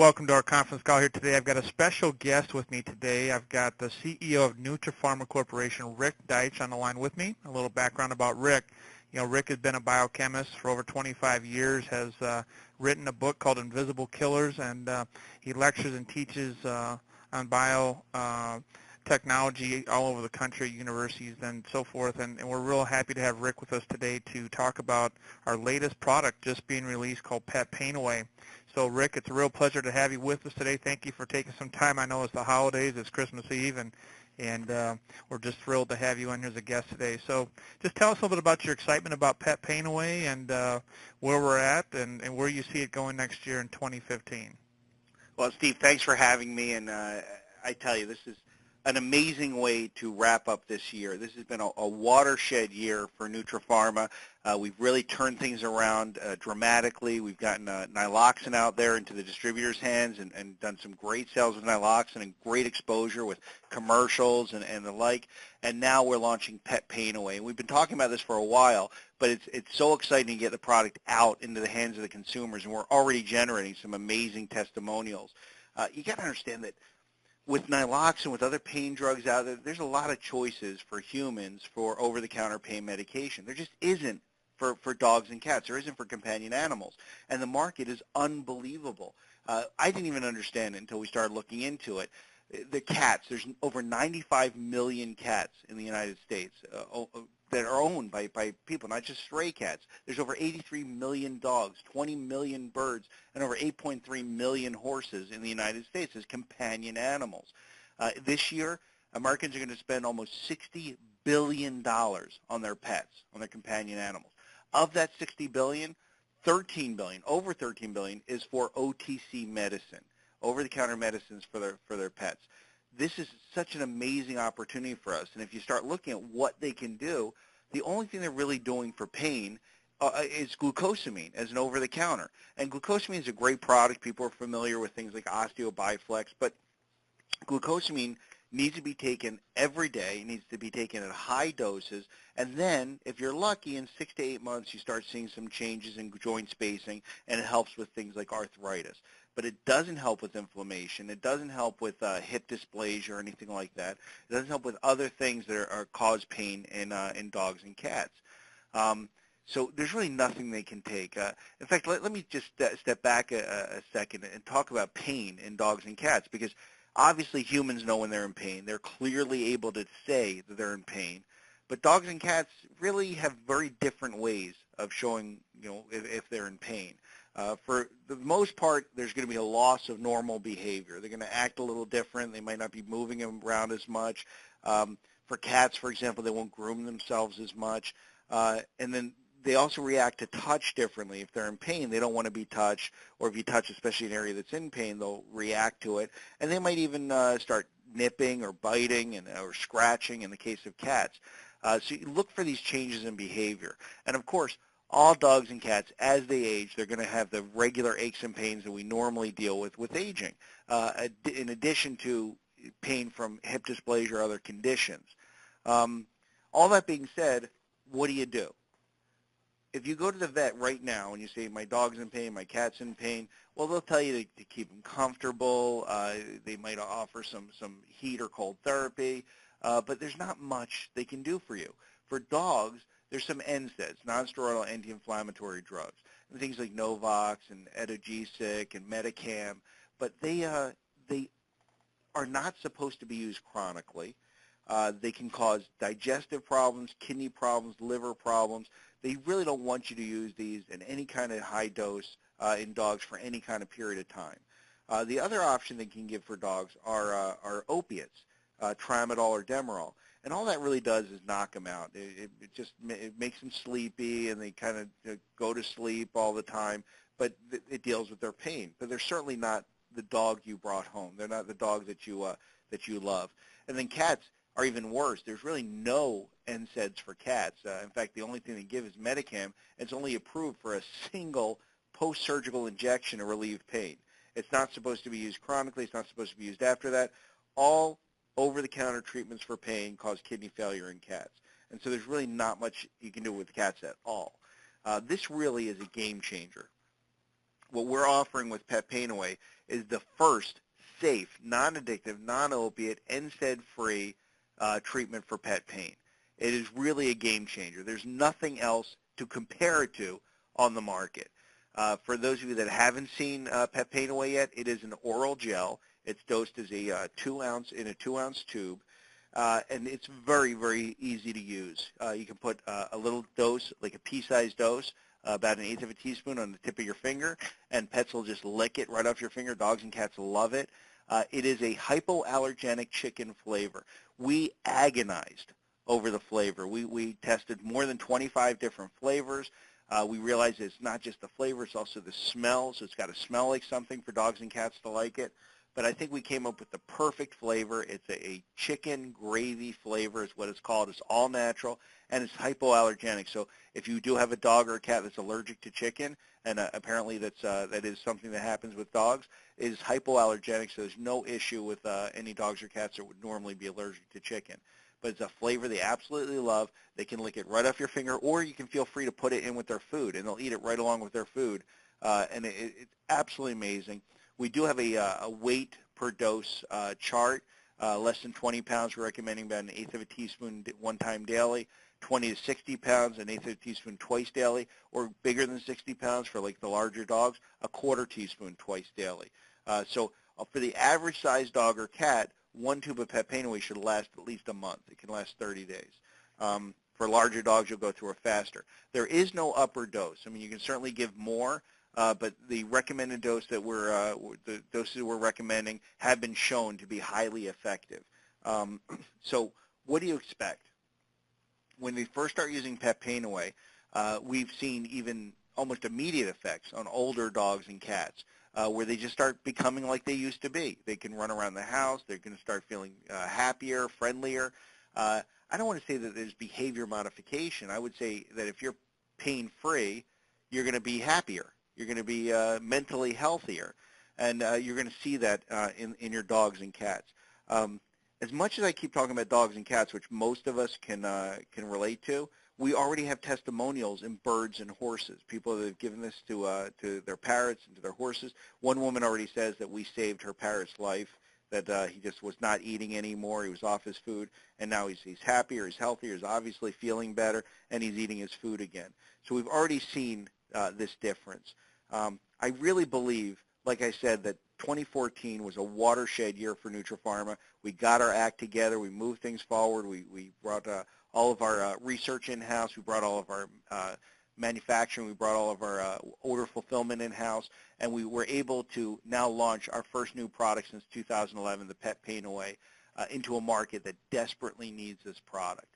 Welcome to our conference call here today. I've got a special guest with me today. I've got the CEO of NutraPharma Corporation, Rick Deitsch, on the line with me. A little background about Rick. Rick has been a biochemist for over 25 years, has written a book called Invisible Killers, and he lectures and teaches on biotechnology all over the country, universities and so forth. And we're real happy to have Rick with us today to talk about our latest product just being released called Pet Pain Away. So, Rick, it's a real pleasure to have you with us today. Thank you for taking some time. I know it's the holidays, it's Christmas Eve, and we're just thrilled to have you on here as a guest today. So just tell us a little bit about your excitement about Pet Pain Away and where we're at and where you see it going next year in 2015. Well, Steve, thanks for having me, and I tell you, this is an amazing way to wrap up this year. This has been a watershed year for NutraPharma. We've really turned things around dramatically. We've gotten Nyloxin out there into the distributors' hands and done some great sales with Nyloxin and great exposure with commercials and the like. And now we're launching Pet Pain Away. And we've been talking about this for a while, but it's so exciting to get the product out into the hands of the consumers, and we're already generating some amazing testimonials. You got to understand that with Nyloxin, with other pain drugs out there, there's a lot of choices for humans for over-the-counter pain medication. There just isn't for dogs and cats. There isn't for companion animals. And the market is unbelievable. I didn't even understand it until we started looking into it. The cats, there's over 95 million cats in the United States that are owned by people, not just stray cats. There's over 83 million dogs, 20 million birds, and over 8.3 million horses in the United States as companion animals. This year, Americans are going to spend almost $60 billion on their pets, on their companion animals. Of that $60 billion, over 13 billion is for OTC medicine, over-the-counter medicines for their pets. This is such an amazing opportunity for us. And if you start looking at what they can do, the only thing they're really doing for pain is glucosamine as an over-the-counter. And glucosamine is a great product. People are familiar with things like Osteobiflex, but glucosamine needs to be taken every day. It needs to be taken at high doses. And then, if you're lucky, in 6 to 8 months, you start seeing some changes in joint spacing, and it helps with things like arthritis. But it doesn't help with inflammation. It doesn't help with hip dysplasia or anything like that. It doesn't help with other things that cause pain in dogs and cats. So there's really nothing they can take. In fact, let me just step back a second and talk about pain in dogs and cats, because obviously humans know when they're in pain. They're clearly able to say that they're in pain. But dogs and cats really have very different ways of showing, if they're in pain. For the most part, there's going to be a loss of normal behavior. They're going to act a little different. They might not be moving around as much. For cats, for example, they won't groom themselves as much. And then they also react to touch differently. If they're in pain, they don't want to be touched, or if you touch especially an area that's in pain, they'll react to it. And they might even start nipping or biting or scratching in the case of cats. So you look for these changes in behavior. And of course, all dogs and cats, as they age, they're going to have the regular aches and pains that we normally deal with aging, in addition to pain from hip dysplasia or other conditions. All that being said, what do you do? If you go to the vet right now and you say, my dog's in pain, my cat's in pain, well, they'll tell you to keep them comfortable. They might offer some heat or cold therapy, but there's not much they can do for you. For dogs, there's some NSAIDs, non-steroidal anti-inflammatory drugs, and things like Novox and Etogesic and Metacam, but they are not supposed to be used chronically. They can cause digestive problems, kidney problems, liver problems. They really don't want you to use these in any kind of high dose in dogs for any kind of period of time. The other option they can give for dogs are opiates, tramadol or Demerol. And all that really does is knock them out. It makes them sleepy, and they kind of go to sleep all the time, but it deals with their pain. But they're certainly not the dog you brought home. They're not the dog that you love. And then cats are even worse. There's really no NSAIDs for cats. In fact, the only thing they give is Metacam, and it's only approved for a single post-surgical injection to relieve pain. It's not supposed to be used chronically. It's not supposed to be used after that. All over-the-counter treatments for pain cause kidney failure in cats. And so there's really not much you can do with cats at all. This really is a game changer. what we're offering with Pet Pain Away is the first safe, non-addictive, non-opiate, NSAID-free treatment for pet pain. It is really a game changer. There's nothing else to compare it to on the market. For those of you that haven't seen Pet Pain Away yet, it is an oral gel. It's dosed as a 2-ounce in a 2-ounce tube, and it's very, very easy to use. You can put a little dose, like a pea-sized dose, about 1/8 of a teaspoon on the tip of your finger, and pets will just lick it right off your finger. Dogs and cats love it. It is a hypoallergenic chicken flavor. We agonized over the flavor. We tested more than 25 different flavors. We realized it's not just the flavor, it's also the smell, so it's got to smell like something for dogs and cats to like it. But I think we came up with the perfect flavor. It's a chicken gravy flavor is what it's called. It's all natural, and it's hypoallergenic. So if you do have a dog or a cat that's allergic to chicken, and apparently that is something that happens with dogs, it is hypoallergenic, so there's no issue with any dogs or cats that would normally be allergic to chicken. But it's a flavor they absolutely love. They can lick it right off your finger, or you can feel free to put it in with their food, and they'll eat it right along with their food. And it's absolutely amazing. We do have a weight per dose chart. Less than 20 pounds, we're recommending about 1/8 of a teaspoon one time daily. 20 to 60 pounds, 1/8 of a teaspoon twice daily, or bigger than 60 pounds for like the larger dogs, 1/4 teaspoon twice daily. So for the average size dog or cat, 1 tube of Pet Pain Away should last at least a month. It can last 30 days. For larger dogs, you'll go through it faster. There is no upper dose. I mean, you can certainly give more, but the recommended dose that the doses we're recommending have been shown to be highly effective. So what do you expect? When we first start using Pet Pain Away, we've seen even almost immediate effects on older dogs and cats, where they just start becoming like they used to be. They can run around the house. They're going to start feeling happier, friendlier. I don't want to say that there's behavior modification. I would say that if you're pain-free, you're going to be happier. You're going to be mentally healthier, and you're going to see that in your dogs and cats. As much as I keep talking about dogs and cats, which most of us can relate to, we already have testimonials in birds and horses. People that have given this to their parrots and to their horses. One woman already says that we saved her parrot's life, that he just was not eating anymore. He was off his food, and now he's happier, he's healthier, he's obviously feeling better, and he's eating his food again. So we've already seen this difference. I really believe, like I said, that 2014 was a watershed year for NutraPharma. We got our act together. We moved things forward. We brought all of our research in-house. We brought all of our manufacturing. We brought all of our order fulfillment in-house. And we were able to now launch our first new product since 2011, the Pet Pain Away, into a market that desperately needs this product.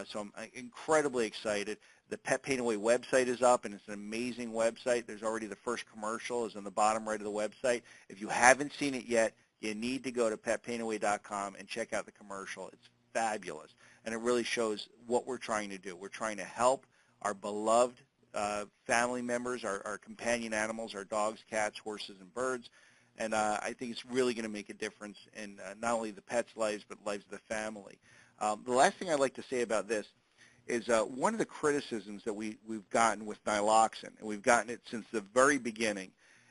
So I'm incredibly excited. The Pet Pain Away website is up, and it's an amazing website. There's already the first commercial is on the bottom right of the website. If you haven't seen it yet, you need to go to petpainaway.com and check out the commercial. It's fabulous, and it really shows what we're trying to do. We're trying to help our beloved family members, our companion animals, our dogs, cats, horses, and birds, and I think it's really going to make a difference in not only the pets' lives, but lives of the family. The last thing I'd like to say about this is one of the criticisms that we've gotten with Nyloxin, and we've gotten it since the very beginning,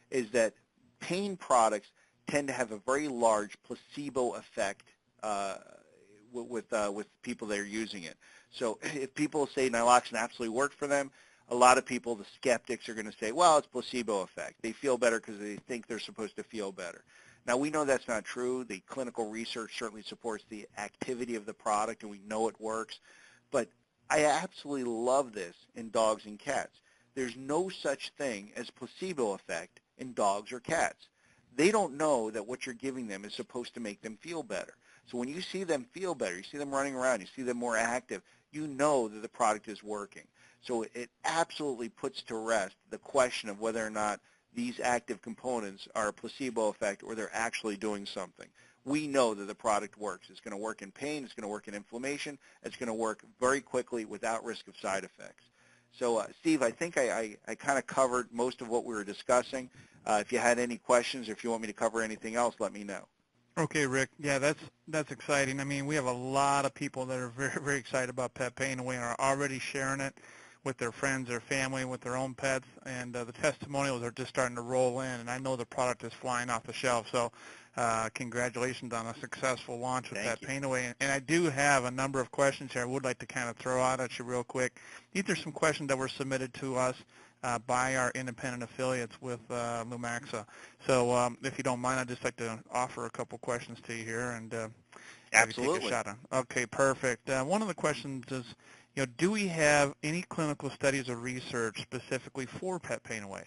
is that pain products tend to have a very large placebo effect with people that are using it. So if people say Nyloxin absolutely worked for them, a lot of people, the skeptics, are going to say, well, it's placebo effect. They feel better because they think they're supposed to feel better. Now, we know that's not true. The clinical research certainly supports the activity of the product, and we know it works. But I absolutely love this in dogs and cats. There's no such thing as placebo effect in dogs or cats. They don't know that what you're giving them is supposed to make them feel better. So when you see them feel better, you see them running around, you see them more active, you know that the product is working. So it absolutely puts to rest the question of whether or not these active components are a placebo effect or they're actually doing something. We know that the product works. It's going to work in pain. It's going to work in inflammation. It's going to work very quickly without risk of side effects. So, Steve, I think I kind of covered most of what we were discussing. If you had any questions or if you want me to cover anything else, let me know. Okay, Rick. Yeah, that's exciting. I mean, we have a lot of people that are very, very excited about Pet Pain Away and are already sharing it. with their friends, their family, with their own pets, and the testimonials are just starting to roll in, and I know the product is flying off the shelf. So congratulations on a successful launch with Pet Pain Away. And I do have a number of questions here I would like to kind of throw out at you real quick. These are some questions that were submitted to us by our independent affiliates with Lumaxa. So if you don't mind, I'd just like to offer a couple questions to you here and have you take a shot on. Okay, perfect. One of the questions is, do we have any clinical studies or research specifically for Pet Pain Away?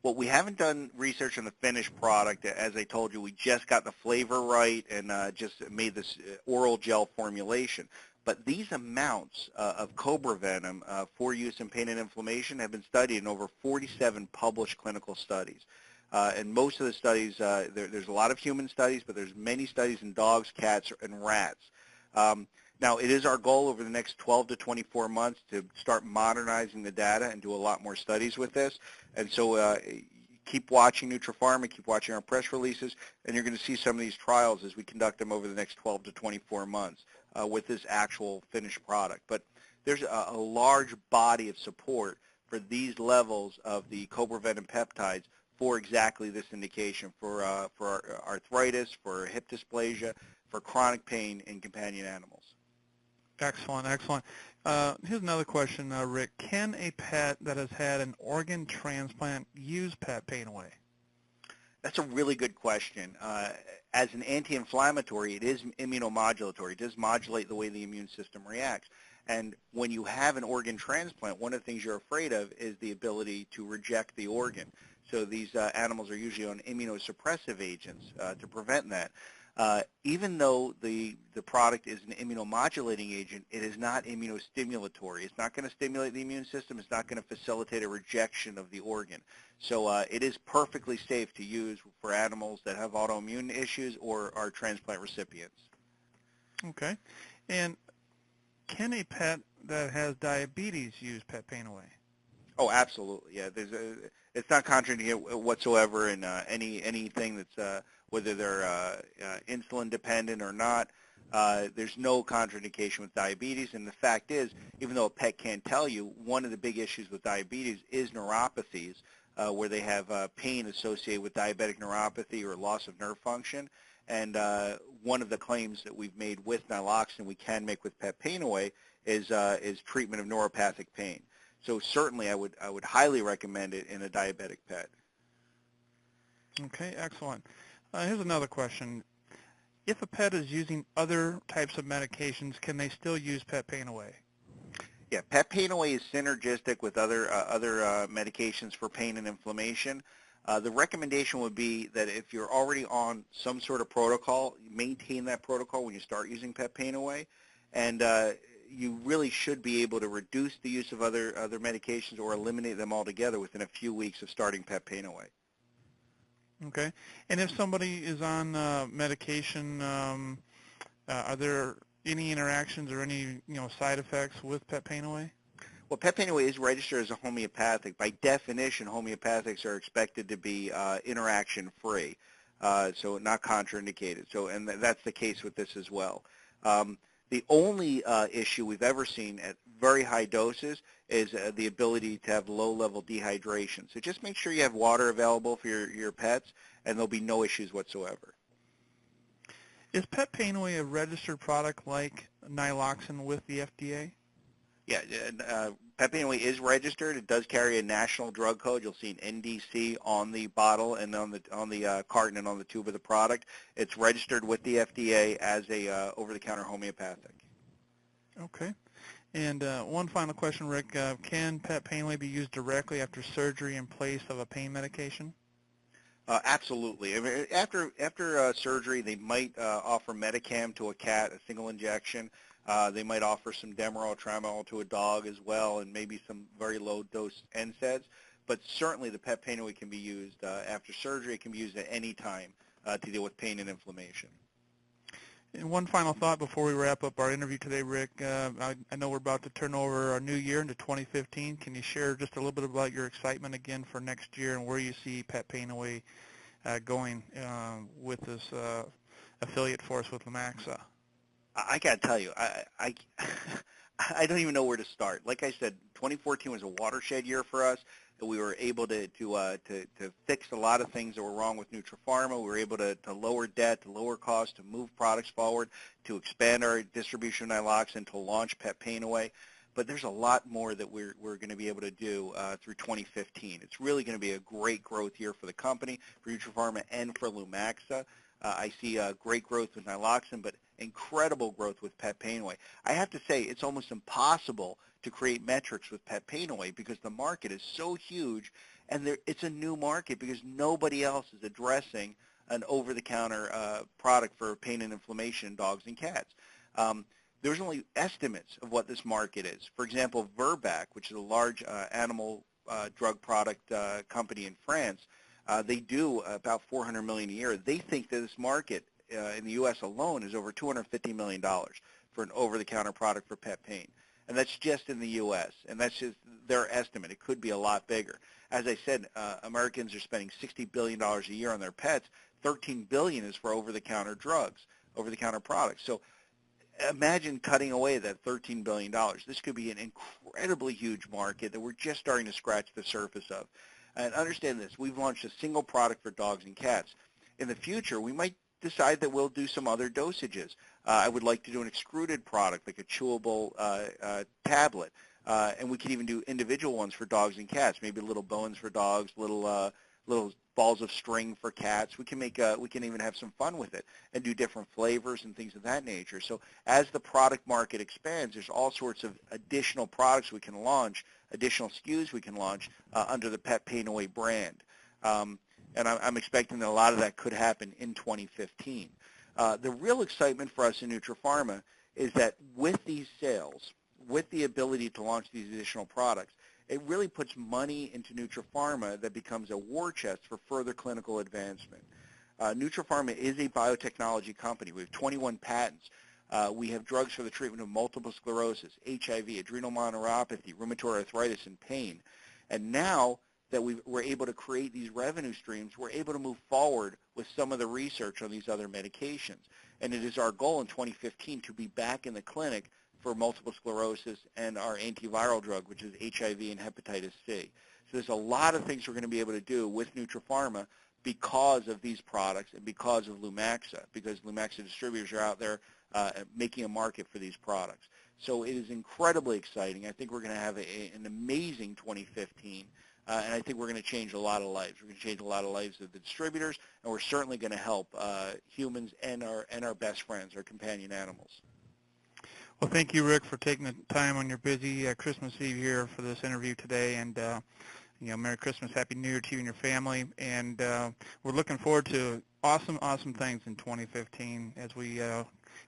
Well, we haven't done research on the finished product. As I told you, we just got the flavor right and just made this oral gel formulation. But these amounts of cobra venom for use in pain and inflammation have been studied in over 47 published clinical studies. And most of the studies, there's a lot of human studies, but there's many studies in dogs, cats, and rats. Now, it is our goal over the next 12 to 24 months to start modernizing the data and do a lot more studies with this. And so keep watching Nutripharma, keep watching our press releases, and you're going to see some of these trials as we conduct them over the next 12 to 24 months with this actual finished product. But there's a large body of support for these levels of the cobra venom peptides for exactly this indication, for arthritis, for hip dysplasia, for chronic pain in companion animals. Excellent, excellent. Here's another question, Rick. Can a pet that has had an organ transplant use Pet Pain Away? That's a really good question. As an anti-inflammatory, it is immunomodulatory. It does modulate the way the immune system reacts. And when you have an organ transplant, one of the things you're afraid of is the ability to reject the organ. So these animals are usually on immunosuppressive agents to prevent that. Even though the product is an immunomodulating agent, it is not immunostimulatory. It's not going to stimulate the immune system. It's not going to facilitate a rejection of the organ. So it is perfectly safe to use for animals that have autoimmune issues or are transplant recipients. Okay. And can a pet that has diabetes use Pet Pain Away? Oh, absolutely. Yeah, it's not contraindicated whatsoever in anything that's whether they're insulin dependent or not. There's no contraindication with diabetes, and the fact is, even though a pet can't tell you, one of the big issues with diabetes is neuropathies, where they have pain associated with diabetic neuropathy or loss of nerve function. And one of the claims that we've made with naloxone we can make with Pet Pain Away is treatment of neuropathic pain. So certainly I would highly recommend it in a diabetic pet. Okay, excellent. Here's another question. If a pet is using other types of medications, can they still use Pet Pain Away? Yeah, Pet Pain Away is synergistic with other medications for pain and inflammation. The recommendation would be that if you're already on some sort of protocol, maintain that protocol when you start using Pet Pain Away, and you really should be able to reduce the use of other medications or eliminate them altogether within a few weeks of starting Pet Pain Away. Okay. And if somebody is on medication, are there any interactions or any side effects with Pet Pain Away? Well, Pet Pain Away is registered as a homeopathic. By definition, homeopathics are expected to be interaction-free, so not contraindicated. So, and that's the case with this as well. The only issue we've ever seen at very high doses is the ability to have low-level dehydration. So just make sure you have water available for your pets, and there'll be no issues whatsoever. Is Pet Pain Away a registered product like naloxone with the FDA? Yeah, Pet Pain Away is registered. It does carry a national drug code. You'll see an NDC on the bottle and on the carton and on the tube of the product. It's registered with the FDA as a over-the-counter homeopathic. Okay. And one final question, Rick. Can Pet Pain Away be used directly after surgery in place of a pain medication? Absolutely. I mean, after surgery, they might offer Medicam to a cat, a single injection. They might offer some Demerol, Tramadol to a dog as well, and maybe some very low-dose NSAIDs. But certainly the Pet Pain Away can be used after surgery. It can be used at any time to deal with pain and inflammation. And one final thought before we wrap up our interview today, Rick. I know we're about to turn over our new year into 2015. Can you share just a little bit about your excitement again for next year and where you see Pet Pain Away going with this affiliate force with Lumaxa? I got to tell you, I don't even know where to start. Like I said, 2014 was a watershed year for us. We were able to fix a lot of things that were wrong with Nutrapharma. We were able to lower debt, to lower costs, to move products forward, to expand our distribution of Nyloxin, to launch Pet Pain Away. But there's a lot more that we're going to be able to do through 2015. It's really going to be a great growth year for the company, for Nutrapharma, and for Lumaxa. I see great growth with Nyloxin, but incredible growth with Pet Pain Away. I have to say, it's almost impossible to create metrics with Pet Pain Away because the market is so huge, and it's a new market because nobody else is addressing an over-the-counter product for pain and inflammation in dogs and cats. There's only estimates of what this market is. For example, Virbac, which is a large animal drug product company in France, they do about $400 million a year. They think that this market in the U.S. alone is over $250 million for an over-the-counter product for pet pain. And that's just in the U.S., and that's just their estimate. It could be a lot bigger. As I said, Americans are spending $60 billion a year on their pets. $13 billion is for over-the-counter drugs, over-the-counter products. So imagine cutting away that $13 billion. This could be an incredibly huge market that we're just starting to scratch the surface of. And understand this, we've launched a single product for dogs and cats. In the future, we might decide that we'll do some other dosages. I would like to do an extruded product, like a chewable tablet. And we could even do individual ones for dogs and cats, maybe little bones for dogs, little balls of string for cats. We can even have some fun with it and do different flavors and things of that nature. So as the product market expands, there's all sorts of additional products we can launch, additional SKUs we can launch under the Pet Pain Away brand. And I'm expecting that a lot of that could happen in 2015. The real excitement for us in Nutrapharma is that with these sales, with the ability to launch these additional products, it really puts money into Nutrapharma that becomes a war chest for further clinical advancement. Nutrapharma is a biotechnology company. We have 21 patents. We have drugs for the treatment of multiple sclerosis, HIV, adrenal neuropathy, rheumatoid arthritis, and pain. And now that we're able to create these revenue streams, we're able to move forward with some of the research on these other medications. And it is our goal in 2015 to be back in the clinic for multiple sclerosis and our antiviral drug, which is HIV and hepatitis C. So there's a lot of things we're going to be able to do with Nutrapharma because of these products and because of Lumaxa, because Lumaxa distributors are out there making a market for these products. So it is incredibly exciting. I think we're going to have an amazing 2015. And I think we're going to change a lot of lives. We're going to change a lot of lives of the distributors, and we're certainly going to help humans and our best friends, our companion animals. Well, thank you, Rick, for taking the time on your busy Christmas Eve here for this interview today. And Merry Christmas, Happy New Year to you and your family. And we're looking forward to awesome things in 2015 as we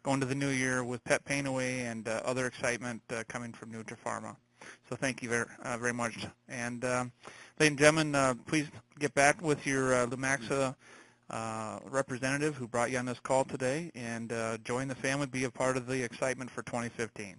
go into the new year with Pet Pain Away and other excitement coming from Nutrapharma. So thank you very much. And ladies and gentlemen, please get back with your Lumaxa representative who brought you on this call today and join the family, be a part of the excitement for 2015.